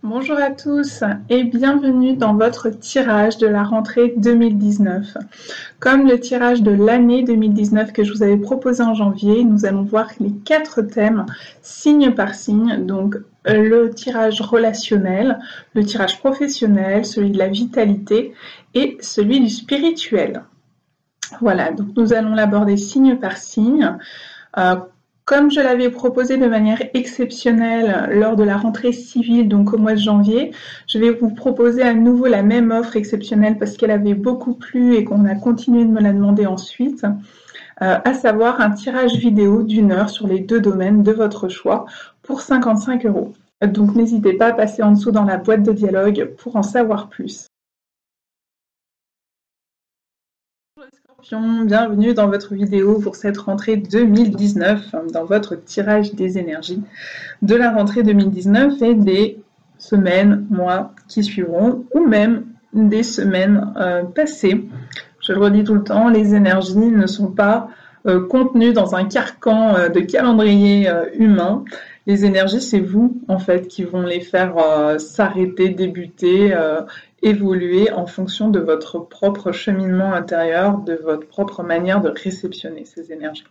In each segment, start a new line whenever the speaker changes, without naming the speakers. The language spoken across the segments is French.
Bonjour à tous et bienvenue dans votre tirage de la rentrée 2019. Comme le tirage de l'année 2019 que je vous avais proposé en janvier, nous allons voir les 4 thèmes signe par signe, donc le tirage relationnel, le tirage professionnel, celui de la vitalité et celui du spirituel. Voilà, donc nous allons l'aborder signe par signe. Comme je l'avais proposé de manière exceptionnelle lors de la rentrée civile, donc au mois de janvier, je vais vous proposer à nouveau la même offre exceptionnelle parce qu'elle avait beaucoup plu et qu'on a continué de me la demander ensuite, à savoir un tirage vidéo d'1 heure sur les 2 domaines de votre choix pour 55 €. Donc n'hésitez pas à passer en dessous dans la boîte de dialogue pour en savoir plus. Bienvenue dans votre vidéo pour cette rentrée 2019, dans votre tirage des énergies de la rentrée 2019 et des semaines, mois qui suivront, ou même des semaines passées. Je le redis tout le temps, les énergies ne sont pas contenues dans un carcan de calendrier humain. Les énergies, c'est vous, en fait, qui vont les faire s'arrêter, débuter, évoluer en fonction de votre propre cheminement intérieur, de votre propre manière de réceptionner ces énergies.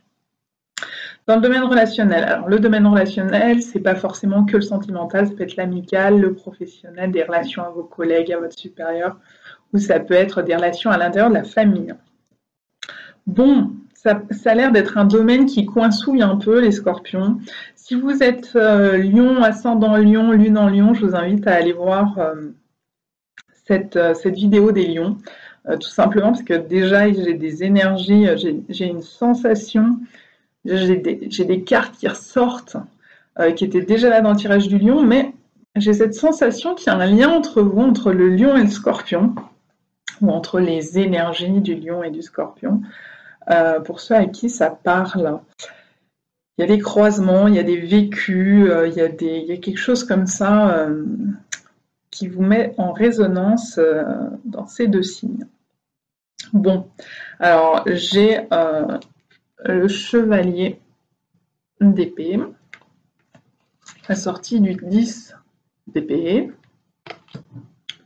Dans le domaine relationnel, alors le domaine relationnel, c'est pas forcément que le sentimental, ça peut être l'amical, le professionnel, des relations à vos collègues, à votre supérieur, ou ça peut être des relations à l'intérieur de la famille. Bon, ça a l'air d'être un domaine qui coincouille un peu les scorpions. Si vous êtes lion, ascendant lion, lune en lion, je vous invite à aller voir cette vidéo des lions, tout simplement parce que déjà j'ai des énergies, j'ai une sensation, j'ai des cartes qui ressortent, qui étaient déjà là dans le tirage du lion, mais j'ai cette sensation qu'il y a un lien entre vous, entre le lion et le scorpion, ou entre les énergies du lion et du scorpion, pour ceux à qui ça parle. Il y a des croisements, il y a des vécus, il y a quelque chose comme ça qui vous met en résonance dans ces 2 signes. Bon, alors j'ai le chevalier d'épée, assorti du 10 d'épée.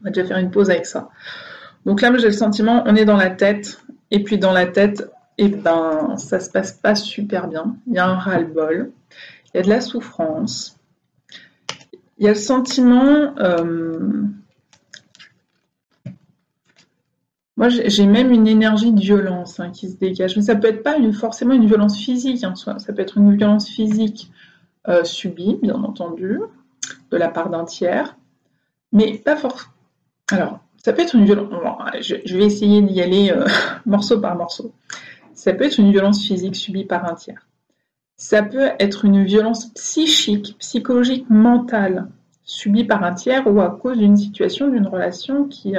On va déjà faire une pause avec ça. Donc là, j'ai le sentiment, on est dans la tête, et puis dans la tête, eh ben, ça se passe pas super bien. Il y a un ras-le-bol, il y a de la souffrance, il y a le sentiment... moi, j'ai même une énergie de violence qui se dégage. Mais ça peut être pas forcément une violence physique en soi. Ça peut être une violence physique subie, bien entendu, de la part d'un tiers. Mais pas forcément... Alors, ça peut être une violence... Bon, je vais essayer d'y aller morceau par morceau. Ça peut être une violence physique subie par un tiers. Ça peut être une violence psychique, psychologique, mentale, subie par un tiers ou à cause d'une situation, d'une relation qui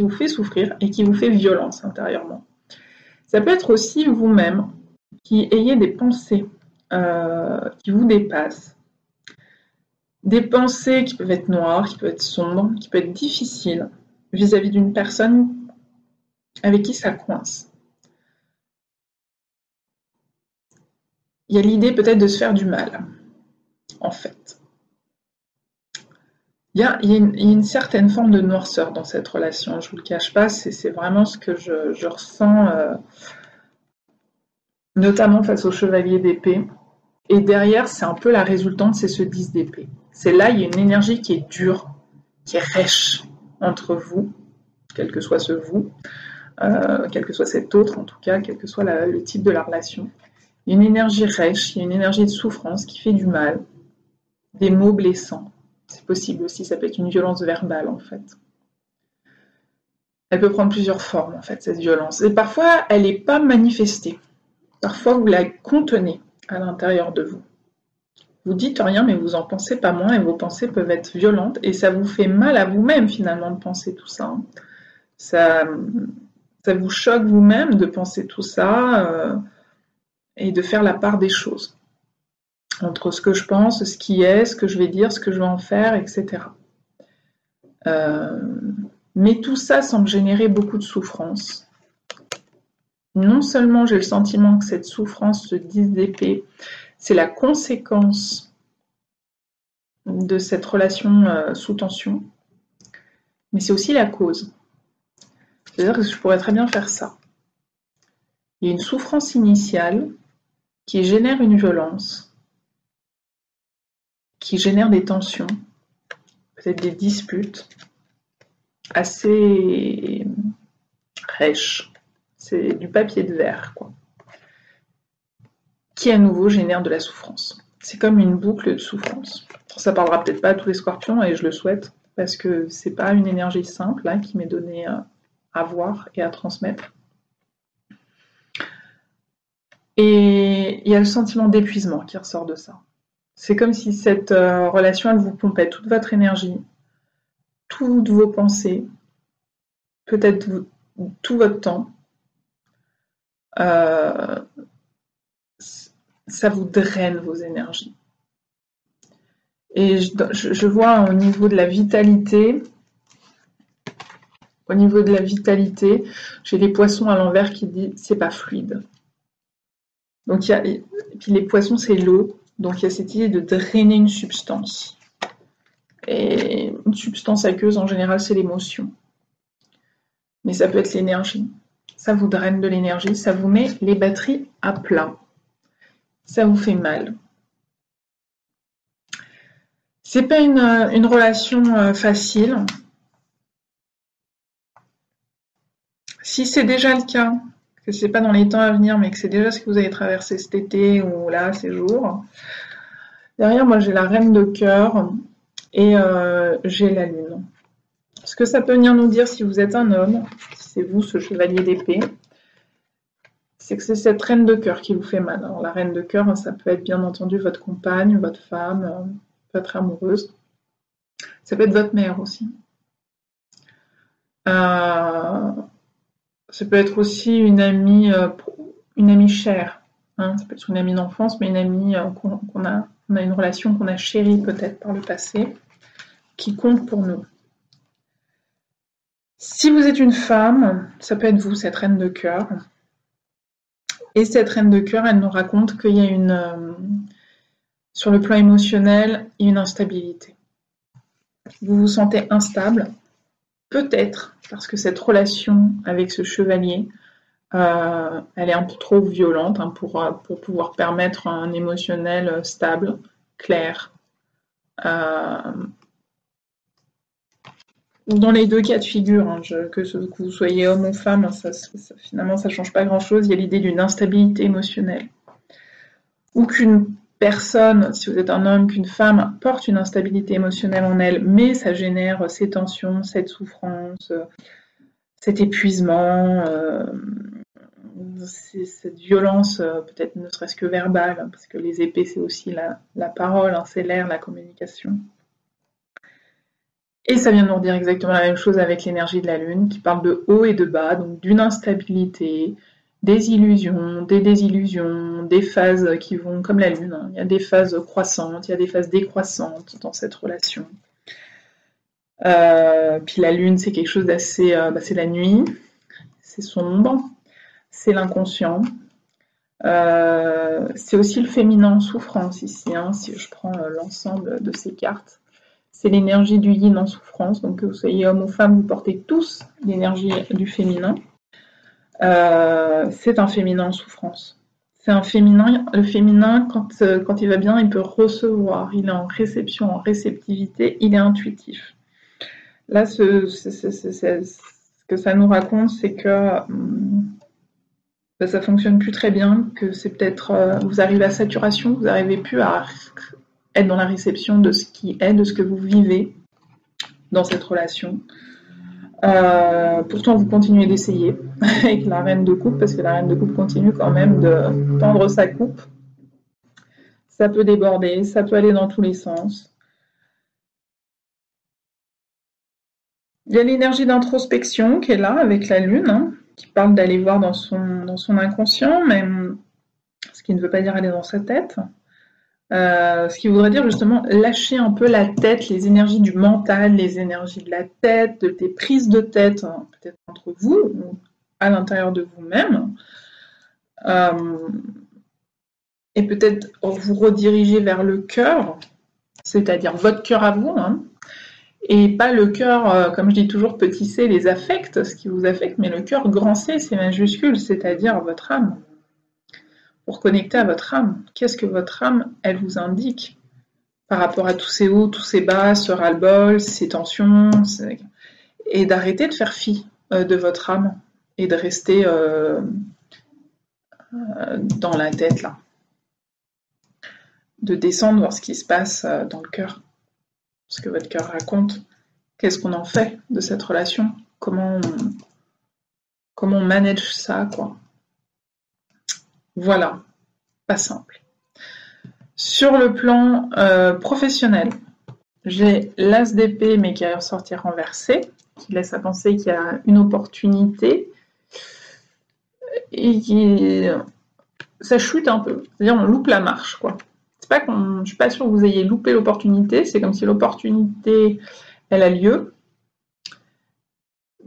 vous fait souffrir et qui vous fait violence intérieurement. Ça peut être aussi vous-même qui ayez des pensées qui vous dépassent. Des pensées qui peuvent être noires, qui peuvent être sombres, qui peuvent être difficiles vis-à-vis d'une personne avec qui ça coince. Il y a l'idée peut-être de se faire du mal, en fait. Il y a une certaine forme de noirceur dans cette relation, je ne vous le cache pas, c'est vraiment ce que je ressens, notamment face au chevalier d'épée. Et derrière, c'est un peu la résultante, c'est ce 10 d'épée. C'est là, il y a une énergie qui est dure, qui est rêche entre vous, quel que soit ce vous, quel que soit cet autre en tout cas, quel que soit le type de la relation. Il y a une énergie rêche, il y a une énergie de souffrance qui fait du mal, des mots blessants. C'est possible aussi, ça peut être une violence verbale en fait. Elle peut prendre plusieurs formes en fait, cette violence. Et parfois, elle n'est pas manifestée. Parfois, vous la contenez à l'intérieur de vous. Vous dites rien, mais vous en pensez pas moins et vos pensées peuvent être violentes et ça vous fait mal à vous-même finalement de penser tout ça. Ça vous choque vous-même de penser tout ça et de faire la part des choses entre ce que je pense, ce qui est, ce que je vais dire, ce que je vais en faire, etc. Mais tout ça semble générer beaucoup de souffrance. Non seulement j'ai le sentiment que cette souffrance, ce 10 d'épée, c'est la conséquence de cette relation sous tension, mais c'est aussi la cause. C'est-à-dire que je pourrais très bien faire ça. Il y a une souffrance initiale qui génère une violence, qui génère des tensions, peut-être des disputes assez rêches. C'est du papier de verre, quoi. Qui à nouveau génère de la souffrance. C'est comme une boucle de souffrance. Ça parlera peut-être pas à tous les scorpions, et je le souhaite, parce que c'est pas une énergie simple là, qui m'est donnée à voir et à transmettre. Et il y a le sentiment d'épuisement qui ressort de ça. C'est comme si cette relation, elle vous pompait toute votre énergie, toutes vos pensées, peut-être tout votre temps. Ça vous draine vos énergies. Et je vois au niveau de la vitalité, j'ai les poissons à l'envers qui disent c'est pas fluide. Donc et puis les poissons c'est l'eau, donc il y a cette idée de drainer une substance. Et une substance aqueuse en général c'est l'émotion. Mais ça peut être l'énergie. Ça vous draine de l'énergie, ça vous met les batteries à plat. Ça vous fait mal. C'est pas une relation facile. Si c'est déjà le cas, que c'est pas dans les temps à venir, mais que c'est déjà ce que vous avez traversé cet été ou là, ces jours, derrière moi j'ai la reine de cœur et j'ai la lune. Ce que ça peut venir nous dire si vous êtes un homme, si c'est vous ce chevalier d'épée, c'est que c'est cette reine de cœur qui vous fait mal. Alors la reine de cœur, ça peut être bien entendu votre compagne, votre femme, votre amoureuse. Ça peut être votre mère aussi. Ça peut être aussi une amie chère. Hein. Ça peut être une amie d'enfance, mais une amie on a une relation qu'on a chérie peut-être par le passé, qui compte pour nous. Si vous êtes une femme, ça peut être vous, cette reine de cœur. Et cette reine de cœur, elle nous raconte qu'il y a sur le plan émotionnel, une instabilité. Vous vous sentez instable, peut-être parce que cette relation avec ce chevalier, elle est un peu trop violente pour pouvoir permettre un émotionnel stable, clair. Dans les deux cas de figure, hein, que vous soyez homme ou femme, finalement ça ne change pas grand-chose. Il y a l'idée d'une instabilité émotionnelle. Ou qu'une personne, si vous êtes un homme, qu'une femme porte une instabilité émotionnelle en elle, mais ça génère ces tensions, cette souffrance, cet épuisement, cette violence, peut-être ne serait-ce que verbale, parce que les épées c'est aussi la parole, hein, c'est l'air, la communication. Et ça vient nous redire exactement la même chose avec l'énergie de la Lune, qui parle de haut et de bas, donc d'une instabilité, des illusions, des désillusions, des phases qui vont comme la Lune. Hein. Il y a des phases croissantes, il y a des phases décroissantes dans cette relation. Puis la Lune, c'est quelque chose d'assez... c'est la nuit, c'est sombre, c'est l'inconscient. C'est aussi le féminin en souffrance ici, hein, si je prends l'ensemble de ces cartes. C'est l'énergie du yin en souffrance, donc que vous soyez homme ou femme, vous portez tous l'énergie du féminin. C'est un féminin en souffrance. C'est un féminin, le féminin, quand il va bien, il peut recevoir, il est en réception, en réceptivité, il est intuitif. Là, ce que ça nous raconte, c'est que ça fonctionne plus très bien, que c'est peut-être, vous arrivez à saturation, vous n'arrivez plus à être dans la réception de ce qui est, de ce que vous vivez dans cette relation. Pourtant, vous continuez d'essayer avec la reine de coupe, parce que la reine de coupe continue quand même de tendre sa coupe. Ça peut déborder, ça peut aller dans tous les sens. Il y a l'énergie d'introspection qui est là avec la lune, hein, qui parle d'aller voir dans son inconscient, mais ce qui ne veut pas dire aller dans sa tête. Ce qui voudrait dire justement lâcher un peu la tête, les énergies du mental, les énergies de la tête, des prises de tête, hein, peut-être entre vous ou à l'intérieur de vous-même. Et peut-être vous rediriger vers le cœur, c'est-à-dire votre cœur à vous, hein, et pas le cœur, comme je dis toujours, petit c, les affects, ce qui vous affecte, mais le cœur grand C, c'est majuscule, c'est-à-dire votre âme. Pour connecter à votre âme, qu'est-ce que votre âme, elle vous indique par rapport à tous ces hauts, tous ces bas, ce ras-le-bol, ces tensions, et d'arrêter de faire fi de votre âme et de rester dans la tête là, de descendre voir ce qui se passe dans le cœur, ce que votre cœur raconte, qu'est-ce qu'on en fait de cette relation, comment on manage ça, quoi. Voilà, pas simple. Sur le plan professionnel, j'ai l'as d'épée mais qui est ressorti renversé, qui laisse à penser qu'il y a une opportunité et qui ça chute un peu, c'est-à-dire on loupe la marche, quoi. C'est pas je suis pas sûre que vous ayez loupé l'opportunité, c'est comme si l'opportunité elle a lieu,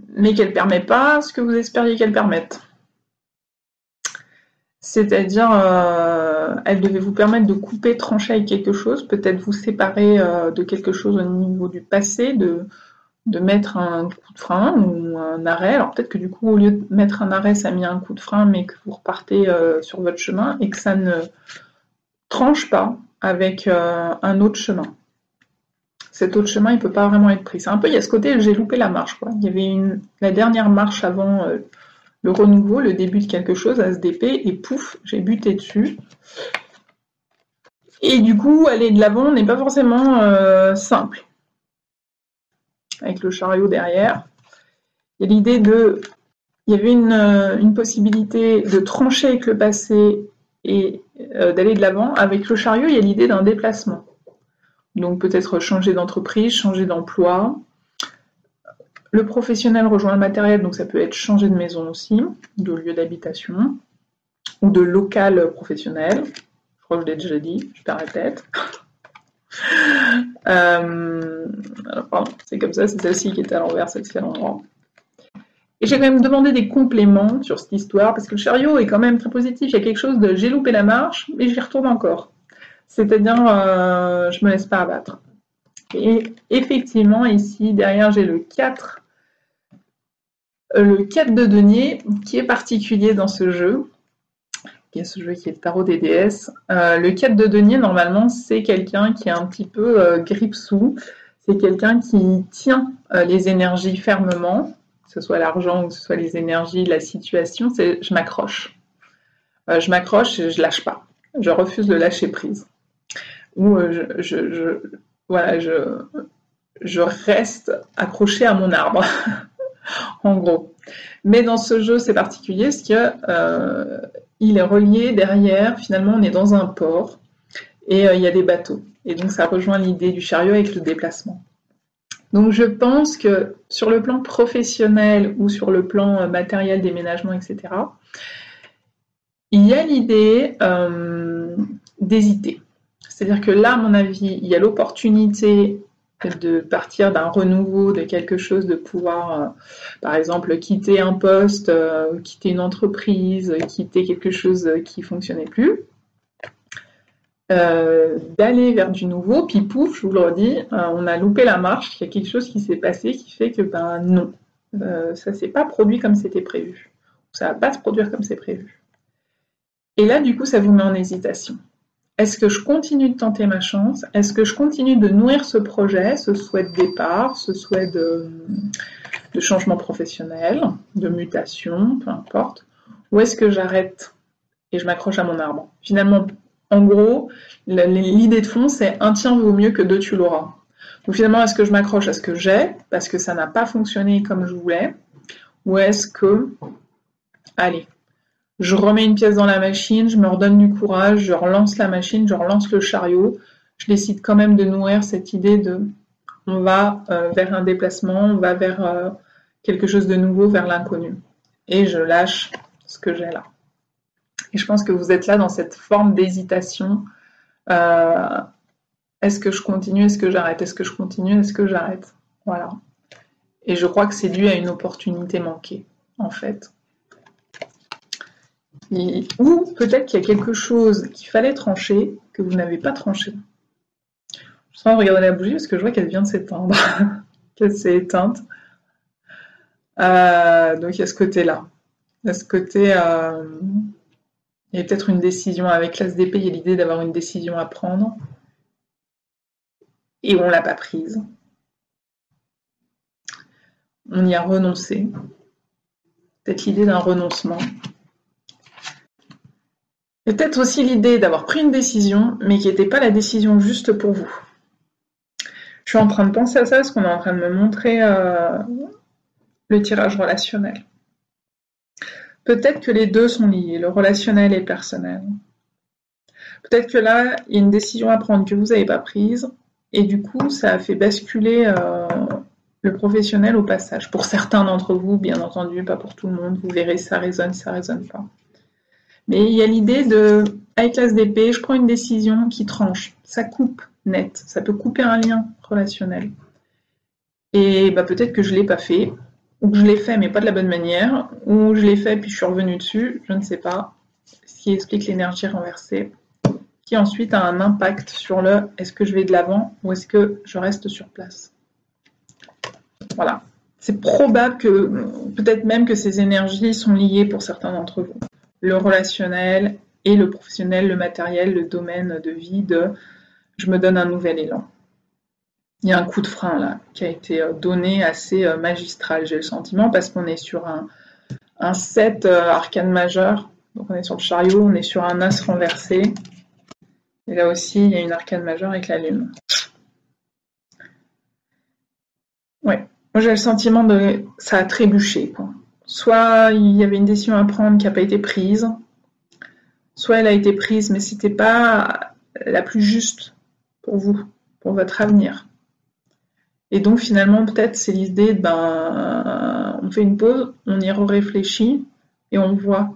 mais qu'elle permet pas ce que vous espériez qu'elle permette. C'est-à-dire, elle devait vous permettre de couper, trancher avec quelque chose, peut-être vous séparer de quelque chose au niveau du passé, de mettre un coup de frein ou un arrêt. Alors peut-être que du coup, au lieu de mettre un arrêt, ça a mis un coup de frein, mais que vous repartez sur votre chemin et que ça ne tranche pas avec un autre chemin. Cet autre chemin, il ne peut pas vraiment être pris. C'est un peu, il y a ce côté, j'ai loupé la marche, quoi. Il y avait la dernière marche avant le renouveau, le début de quelque chose, ASDP, et pouf, j'ai buté dessus. Et du coup, aller de l'avant n'est pas forcément simple. Avec le chariot derrière. Il y a l'idée il y avait une possibilité de trancher avec le passé et d'aller de l'avant. Avec le chariot, il y a l'idée d'un déplacement. Donc peut-être changer d'entreprise, changer d'emploi. Le professionnel rejoint le matériel, donc ça peut être changer de maison aussi, de lieu d'habitation, ou de local professionnel. Je crois que je l'ai déjà dit, je perds la tête. Alors, pardon, c'est comme ça, c'est celle-ci qui était à l'envers, celle-ci à l'endroit. Et j'ai quand même demandé des compléments sur cette histoire, parce que le chariot est quand même très positif, il y a quelque chose de j'ai loupé la marche, mais j'y retourne encore. C'est-à-dire, je me laisse pas abattre. Et effectivement, ici, derrière, j'ai le 4 de denier, qui est particulier dans ce jeu. Il y a ce jeu qui est le tarot des déesses. Le 4 de denier, normalement, c'est quelqu'un qui est un petit peu grippe-sous. C'est quelqu'un qui tient les énergies fermement, que ce soit l'argent ou que ce soit les énergies, la situation, c'est je m'accroche. Je m'accroche et je lâche pas. Je refuse de lâcher prise. Ou voilà, je reste accroché à mon arbre, en gros. Mais dans ce jeu, c'est particulier parce que il est relié derrière. Finalement, on est dans un port et il y a des bateaux. Et donc, ça rejoint l'idée du chariot avec le déplacement. Donc, je pense que sur le plan professionnel ou sur le plan matériel, déménagement, etc., il y a l'idée d'hésiter. C'est-à-dire que là, à mon avis, il y a l'opportunité de partir d'un renouveau, de quelque chose, de pouvoir, par exemple, quitter un poste, quitter une entreprise, quitter quelque chose qui ne fonctionnait plus, d'aller vers du nouveau, puis pouf, je vous le redis, on a loupé la marche, il y a quelque chose qui s'est passé qui fait que, ben non, ça ne s'est pas produit comme c'était prévu. Ça ne va pas se produire comme c'est prévu. Et là, du coup, ça vous met en hésitation. Est-ce que je continue de tenter ma chance? Est-ce que je continue de nourrir ce projet, ce souhait de départ, ce souhait de changement professionnel, de mutation, peu importe? Ou est-ce que j'arrête et je m'accroche à mon arbre? Finalement, en gros, l'idée de fond, c'est un tien vaut mieux que deux tu l'auras. Donc finalement, est-ce que je m'accroche à ce que j'ai, parce que ça n'a pas fonctionné comme je voulais? Ou est-ce que, allez, je remets une pièce dans la machine, je me redonne du courage, je relance la machine, je relance le chariot, je décide quand même de nourrir cette idée de on va vers un déplacement, on va vers quelque chose de nouveau, vers l'inconnu. Et je lâche ce que j'ai là. Et je pense que vous êtes là dans cette forme d'hésitation. Est-ce que je continue, est-ce que j'arrête? Est-ce que je continue, est-ce que j'arrête? Voilà. Et je crois que c'est dû à une opportunité manquée, en fait. Ou peut-être qu'il y a quelque chose qu'il fallait trancher que vous n'avez pas tranché. Je suis en train de regarder la bougie parce que je vois qu'elle vient de s'éteindre, qu'elle s'est éteinte. Donc il y a ce côté-là. Il y a ce côté... il y a peut-être une décision avec l'As d'épée, il y a l'idée d'avoir une décision à prendre. Et on ne l'a pas prise. On y a renoncé. Peut-être l'idée d'un renoncement. Et peut-être aussi l'idée d'avoir pris une décision, mais qui n'était pas la décision juste pour vous. Je suis en train de penser à ça parce qu'on est en train de me montrer le tirage relationnel. Peut-être que les deux sont liés, le relationnel et le personnel. Peut-être que là, il y a une décision à prendre que vous n'avez pas prise, et du coup, ça a fait basculer le professionnel au passage. Pour certains d'entre vous, bien entendu, pas pour tout le monde, vous verrez, ça résonne pas. Mais il y a l'idée de, avec l'As d'épée, je prends une décision qui tranche, ça coupe net, ça peut couper un lien relationnel. Et peut-être que je ne l'ai pas fait, ou que je l'ai fait mais pas de la bonne manière, ou je l'ai fait puis je suis revenue dessus, je ne sais pas, ce qui explique l'énergie renversée, qui ensuite a un impact sur le est-ce que je vais de l'avant ou est-ce que je reste sur place. Voilà. C'est probable que, peut-être même que ces énergies sont liées pour certains d'entre vous. Le relationnel et le professionnel, le matériel, le domaine de vie de je me donne un nouvel élan. Il y a un coup de frein là qui a été donné assez magistral, j'ai le sentiment, parce qu'on est sur un 7 arcane majeur, donc on est sur le chariot, on est sur un as renversé, et là aussi il y a une arcane majeure avec la lune. Ouais, moi j'ai le sentiment de ça a trébuché, quoi. Soit il y avait une décision à prendre qui n'a pas été prise, soit elle a été prise mais c'était pas la plus juste pour vous, pour votre avenir. Et donc finalement peut-être c'est l'idée on fait une pause, on y réfléchit et on voit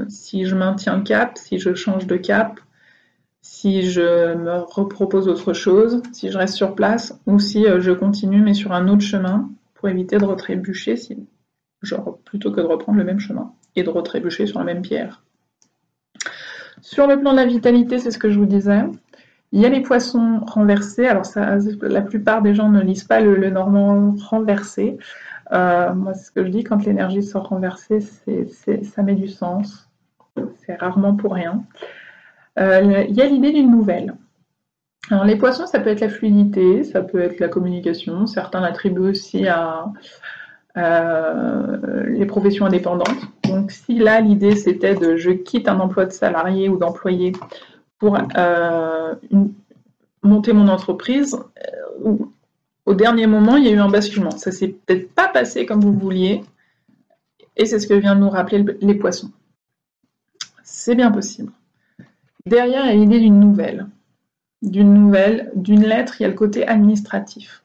si je maintiens le cap, si je change de cap, si je me repropose autre chose, si je reste sur place ou si je continue mais sur un autre chemin pour éviter de retrébucher plutôt que de reprendre le même chemin et de retrébucher sur la même pierre. Sur le plan de la vitalité, c'est ce que je vous disais. Il y a les poissons renversés. Alors ça, la plupart des gens ne lisent pas le normand renversé. Moi, c'est ce que je dis, quand l'énergie sort renversée, ça met du sens. C'est rarement pour rien. Il y a l'idée d'une nouvelle. Alors les poissons, ça peut être la fluidité, ça peut être la communication. Certains l'attribuent aussi à les professions indépendantes. Donc si là, l'idée, c'était de je quitte un emploi de salarié ou d'employé pour monter mon entreprise, au dernier moment, il y a eu un basculement. Ça s'est peut-être pas passé comme vous vouliez, et c'est ce que vient de nous rappeler les poissons. C'est bien possible. Derrière, il y a l'idée d'une nouvelle. D'une lettre, il y a le côté administratif.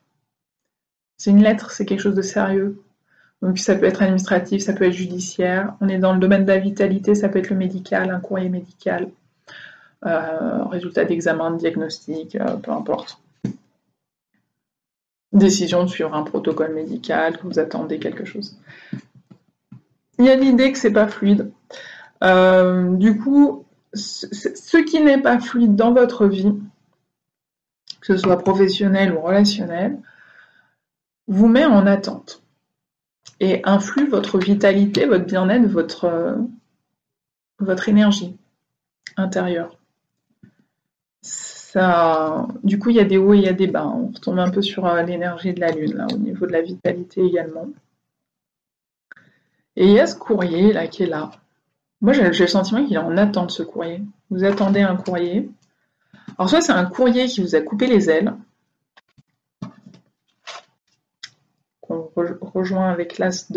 C'est une lettre, c'est quelque chose de sérieux. Donc ça peut être administratif, ça peut être judiciaire. On est dans le domaine de la vitalité, ça peut être le médical, un courrier médical. Résultat d'examen, de diagnostic, peu importe. Décision de suivre un protocole médical, que vous attendez quelque chose. Il y a l'idée que c'est pas fluide. Du coup, ce qui n'est pas fluide dans votre vie, que ce soit professionnel ou relationnel, vous met en attente et influe votre vitalité, votre bien-être, votre énergie intérieure. Ça, du coup, il y a des hauts et il y a des bas. On retombe un peu sur l'énergie de la Lune, là, au niveau de la vitalité également. Et il y a ce courrier là qui est là. Moi, j'ai le sentiment qu'il est en attente, ce courrier. Vous attendez un courrier. Alors, soit c'est un courrier qui vous a coupé les ailes, qu'on rejoint avec l'as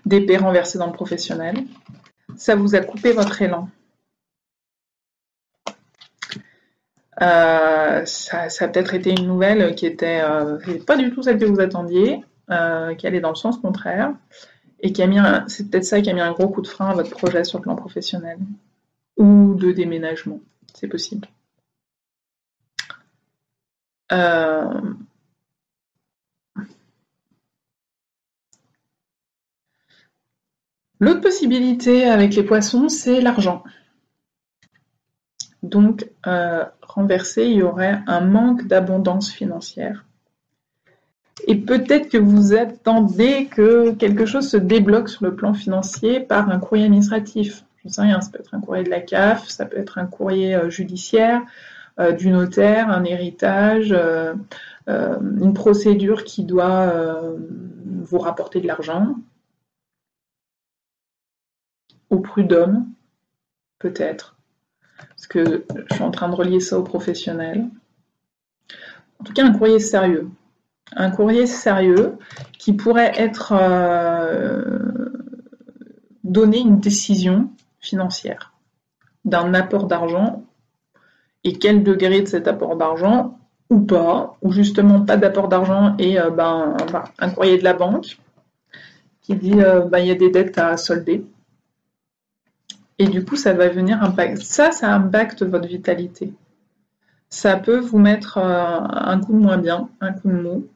d'épée renversé dans le professionnel. Ça vous a coupé votre élan. Ça a peut-être été une nouvelle qui était pas du tout celle que vous attendiez, qui allait dans le sens contraire, et qui a mis c'est peut-être ça qui a mis un gros coup de frein à votre projet sur le plan professionnel ou de déménagement, c'est possible. L'autre possibilité avec les poissons, c'est l'argent. Donc, renversé, il y aurait un manque d'abondance financière. Et peut-être que vous attendez que quelque chose se débloque sur le plan financier par un courrier administratif. Je ne sais rien, ça peut être un courrier de la CAF, ça peut être un courrier judiciaire, du notaire, un héritage, une procédure qui doit vous rapporter de l'argent, au prud'homme, peut-être, parce que je suis en train de relier ça au professionnel. En tout cas, un courrier sérieux. Un courrier sérieux qui pourrait être donner une décision financière d'un apport d'argent et quel degré de cet apport d'argent ou pas, ou justement pas d'apport d'argent et un courrier de la banque qui dit il y a des dettes à solder. Et du coup, ça va venir impacter. Ça impacte votre vitalité. Ça peut vous mettre un coup de moins bien, un coup de mou.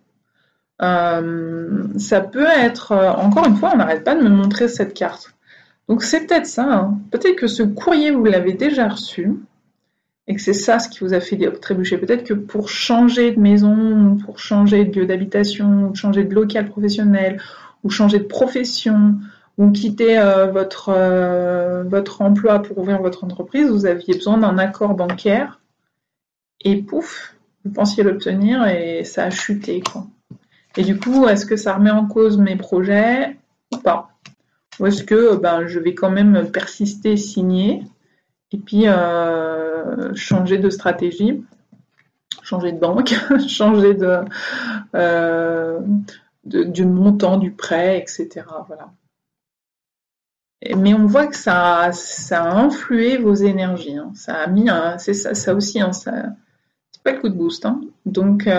Ça peut être, encore une fois, on n'arrête pas de me montrer cette carte. Donc c'est peut-être ça. Hein. Peut-être que ce courrier, vous l'avez déjà reçu et que c'est ça ce qui vous a fait trébucher. Peut-être que pour changer de maison, pour changer de lieu d'habitation, ou changer de local professionnel, ou changer de profession, ou quitter votre emploi pour ouvrir votre entreprise, vous aviez besoin d'un accord bancaire et pouf, vous pensiez l'obtenir et ça a chuté, quoi. Et du coup, est-ce que ça remet en cause mes projets ou pas? Ou est-ce que je vais quand même persister, signer, et puis changer de stratégie, changer de banque, changer du montant du prêt, etc. Voilà. Mais on voit que ça a influé vos énergies. Hein. Ça a mis c'est ça aussi. Hein, c'est pas le coup de boost. Hein. Donc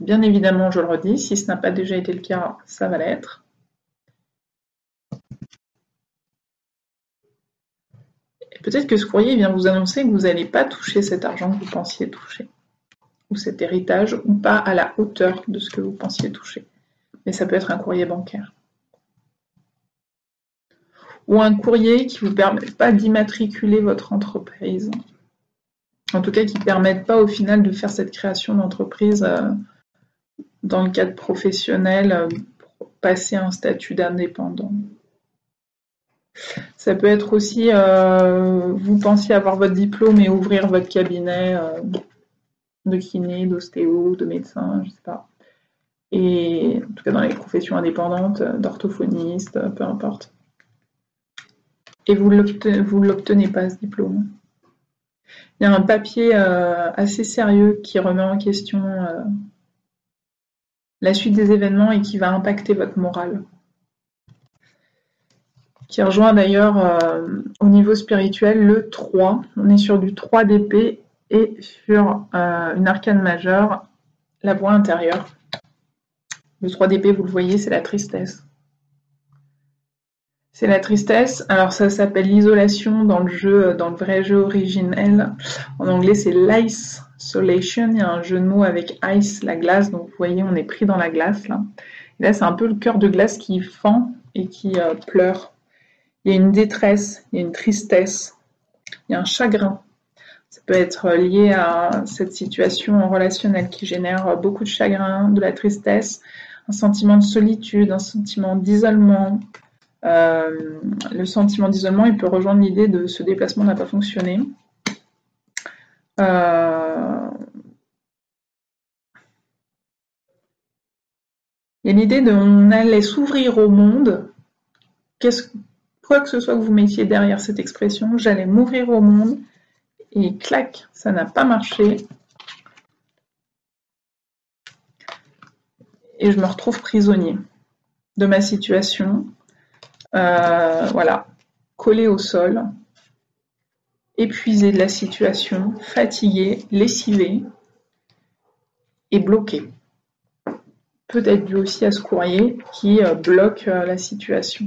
bien évidemment, je le redis, si ce n'a pas déjà été le cas, ça va l'être. Peut-être que ce courrier vient vous annoncer que vous n'allez pas toucher cet argent que vous pensiez toucher, ou cet héritage, ou pas à la hauteur de ce que vous pensiez toucher. Mais ça peut être un courrier bancaire. Ou un courrier qui ne vous permet pas d'immatriculer votre entreprise. En tout cas, qui ne permette pas au final de faire cette création d'entreprise dans le cadre professionnel, pour passer un statut d'indépendant. Ça peut être aussi, vous pensiez avoir votre diplôme et ouvrir votre cabinet de kiné, d'ostéo, de médecin, je ne sais pas. Et en tout cas dans les professions indépendantes, d'orthophoniste, peu importe. Et vous ne l'obtenez pas, ce diplôme. Il y a un papier assez sérieux qui remet en question la suite des événements et qui va impacter votre morale. Qui rejoint d'ailleurs au niveau spirituel le 3. On est sur du 3 d'épée et sur une arcane majeure, la voie intérieure. Le 3 d'épée, vous le voyez, c'est la tristesse. C'est la tristesse. Alors ça s'appelle l'isolation dans le vrai jeu originel. En anglais, c'est l'isolation. Il y a un jeu de mots avec ice, la glace. Donc vous voyez, on est pris dans la glace là. Et là, c'est un peu le cœur de glace qui fend et qui pleure. Il y a une détresse, il y a une tristesse, il y a un chagrin. Ça peut être lié à cette situation relationnelle qui génère beaucoup de chagrin, de la tristesse, un sentiment de solitude, un sentiment d'isolement. Le sentiment d'isolement, il peut rejoindre l'idée de ce déplacement n'a pas fonctionné. Il y a l'idée on allait s'ouvrir au monde. Quoi que ce soit que vous mettiez derrière cette expression, j'allais m'ouvrir au monde et clac, ça n'a pas marché. Et je me retrouve prisonnier de ma situation. Voilà, collé au sol, épuisé de la situation, fatigué, lessivé et bloqué. Peut-être dû aussi à ce courrier qui bloque la situation.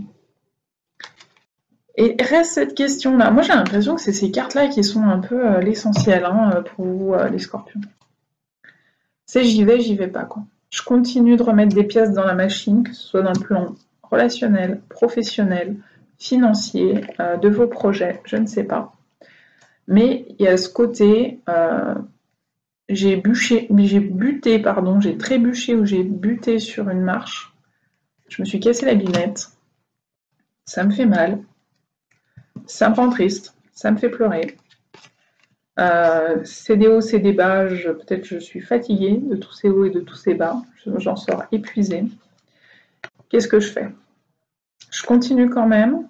Et reste cette question-là. Moi, j'ai l'impression que c'est ces cartes-là qui sont un peu l'essentiel pour vous, les scorpions. C'est j'y vais pas, quoi. Je continue de remettre des pièces dans la machine, que ce soit dans le plan relationnel, professionnel, financier, de vos projets, je ne sais pas. Mais il y a ce côté, j'ai trébuché ou j'ai buté sur une marche. Je me suis cassé la binette. Ça me fait mal. Ça me rend triste. Ça me fait pleurer. C'est des hauts, c'est des bas. Peut-être je suis fatiguée de tous ces hauts et de tous ces bas. J'en sors épuisée. Qu'est-ce que je fais? Je continue quand même.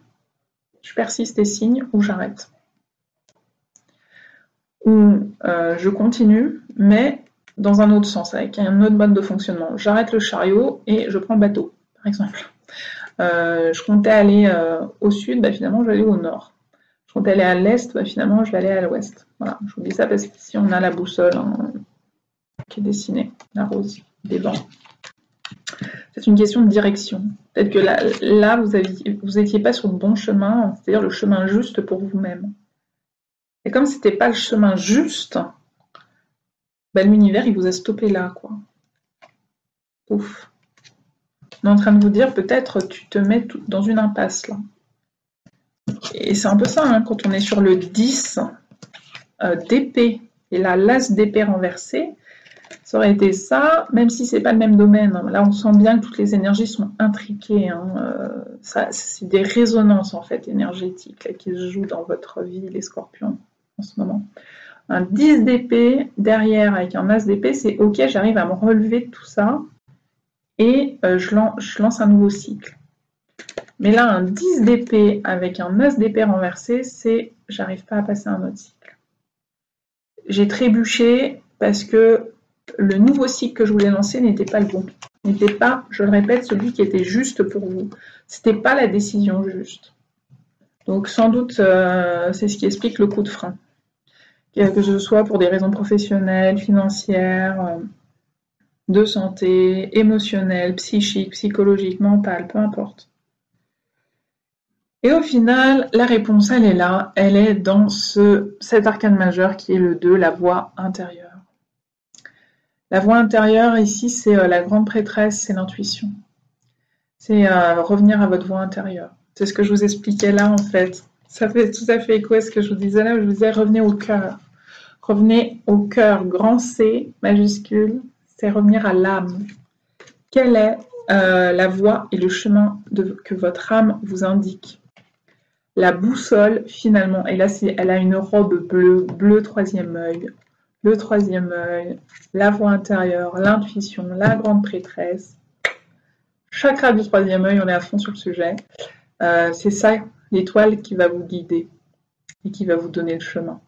Je persiste et signe ou j'arrête. Ou je continue, mais dans un autre sens, avec un autre mode de fonctionnement. J'arrête le chariot et je prends le bateau, par exemple. Je comptais aller au sud, finalement je vais aller au nord. Je comptais aller à l'est, finalement je vais aller à l'ouest. Voilà, je vous dis ça parce qu'ici on a la boussole qui est dessinée, la rose des vents. C'est une question de direction. Peut-être que là vous n'étiez pas sur le bon chemin, c'est-à-dire le chemin juste pour vous-même. Et comme c'était pas le chemin juste, l'univers il vous a stoppé là, quoi. Ouf. On est en train de vous dire, peut-être tu te mets dans une impasse là. Et c'est un peu ça, hein, quand on est sur le 10 d'épée, et là, l'as d'épée renversé, ça aurait été ça, même si c'est pas le même domaine. Hein. Là, on sent bien que toutes les énergies sont intriquées. Hein. C'est des résonances, en fait, énergétiques là, qui se jouent dans votre vie, les scorpions, en ce moment. Un 10 d'épée, derrière, avec un as d'épée, c'est OK, j'arrive à me relever de tout ça, et je lance un nouveau cycle. Mais là, un 10 d'épée avec un as d'épée renversé, c'est j'arrive pas à passer un autre cycle. J'ai trébuché parce que le nouveau cycle que je voulais lancer n'était pas le bon. N'était pas, je le répète, celui qui était juste pour vous. C'était pas la décision juste. Donc sans doute, c'est ce qui explique le coup de frein. Que ce soit pour des raisons professionnelles, financières, de santé, émotionnelles, psychiques, psychologiques, mentales, peu importe. Et au final, la réponse, elle est là, elle est dans cet arcane majeur qui est le 2, la voix intérieure. La voix intérieure, ici, c'est la grande prêtresse, c'est l'intuition. C'est revenir à votre voix intérieure. C'est ce que je vous expliquais là, en fait. Ça fait tout à fait écho à ce que je vous disais là, où je vous disais, revenez au cœur. Revenez au cœur, grand C, majuscule, c'est revenir à l'âme. Quelle est la voie et le chemin que votre âme vous indique? La boussole, finalement, et là, elle a une robe bleue, bleu troisième œil, le troisième œil, la voix intérieure, l'intuition, la grande prêtresse, chakra du troisième œil, on est à fond sur le sujet. C'est ça, l'étoile qui va vous guider et qui va vous donner le chemin.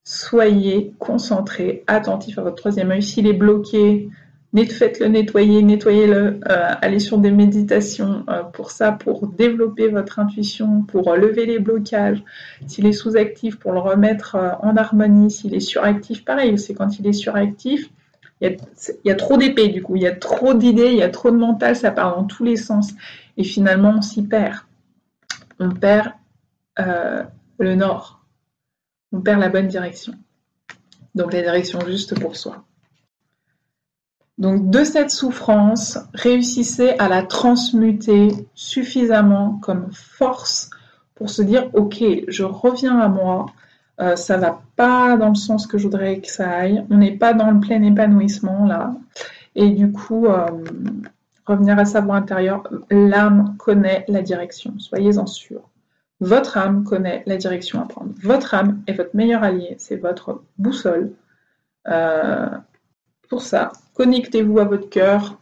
Soyez concentrés, attentifs à votre troisième œil. S'il est bloqué, faites-le nettoyer, nettoyez-le, allez sur des méditations pour ça, pour développer votre intuition, pour lever les blocages. S'il est sous-actif, pour le remettre en harmonie. S'il est suractif, pareil, c'est quand il est suractif, il y a trop d'épées du coup, il y a trop d'idées, il y a trop de mental, ça part dans tous les sens. Et finalement, on s'y perd. On perd le nord. On perd la bonne direction. Donc la direction juste pour soi. Donc de cette souffrance, réussissez à la transmuter suffisamment comme force pour se dire « Ok, je reviens à moi, ça va pas dans le sens que je voudrais que ça aille, on n'est pas dans le plein épanouissement là. » Et du coup, revenir à sa voix intérieure, l'âme connaît la direction, soyez-en sûrs. Votre âme connaît la direction à prendre. Votre âme est votre meilleur allié, c'est votre boussole. Pour ça, connectez-vous à votre cœur,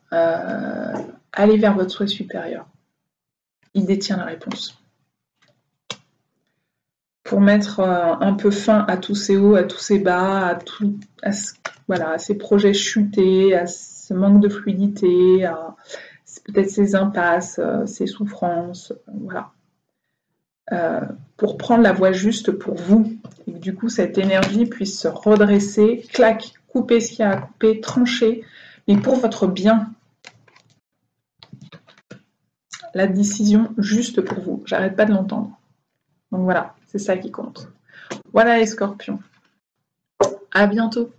allez vers votre soi supérieur. Il détient la réponse. Pour mettre un peu fin à tous ces hauts, à tous ces bas, à ces projets chutés, à ce manque de fluidité, à peut-être ces impasses, ces souffrances, voilà. Pour prendre la voie juste pour vous, et que du coup cette énergie puisse se redresser, clac, couper ce qu'il y a à couper, trancher, mais pour votre bien. La décision juste pour vous, j'arrête pas de l'entendre. Donc voilà, c'est ça qui compte. Voilà les scorpions. À bientôt.